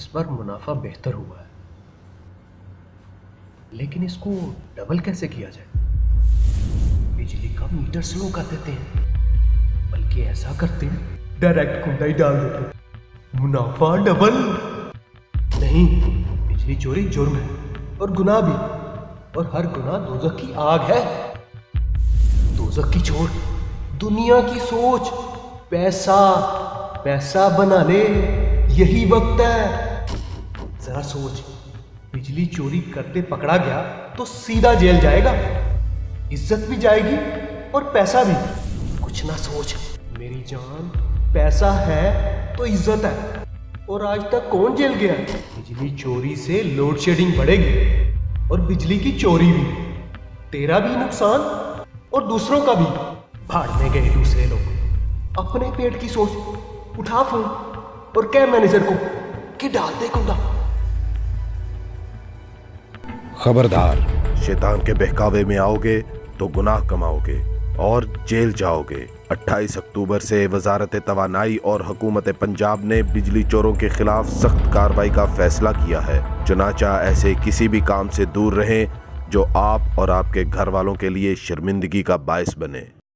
इस बार मुनाफा बेहतर हुआ है, लेकिन इसको डबल कैसे किया जाए? बिजली का मीटर स्लो कर देते हैं, बल्कि ऐसा करते हैं डायरेक्ट कुंडा ही डाल देते हैं, मुनाफा डबल। नहीं, बिजली चोरी जुर्म है और गुनाह भी, और हर गुनाह दोज़ख की आग है। दोज़ख की छोड़, दुनिया की सोच। पैसा पैसा बना ले, यही वक्त है। जरा सोच, बिजली चोरी करते पकड़ा गया तो सीधा जेल जाएगा, इज्जत भी जाएगी और पैसा भी। कुछ ना सोच मेरी जान, पैसा है तो इज्जत है, और आज तक कौन जेल गया? बिजली चोरी से लोड शेडिंग बढ़ेगी और बिजली की चोरी भी, तेरा भी नुकसान और दूसरों का भी। भाड़ने गए दूसरे लोग, अपने पेट की सोच। उठा फोन और कह मैनेजर को कि डाल दे कुंडा। खबरदार, शैतान के बहकावे में आओगे तो गुनाह कमाओगे और जेल जाओगे। 28 अक्टूबर से वजारत तवानाई और हुकूमत पंजाब ने बिजली चोरों के खिलाफ सख्त कार्रवाई का फैसला किया है। चुनाचा ऐसे किसी भी काम से दूर रहें जो आप और आपके घर वालों के लिए शर्मिंदगी का बायस बने।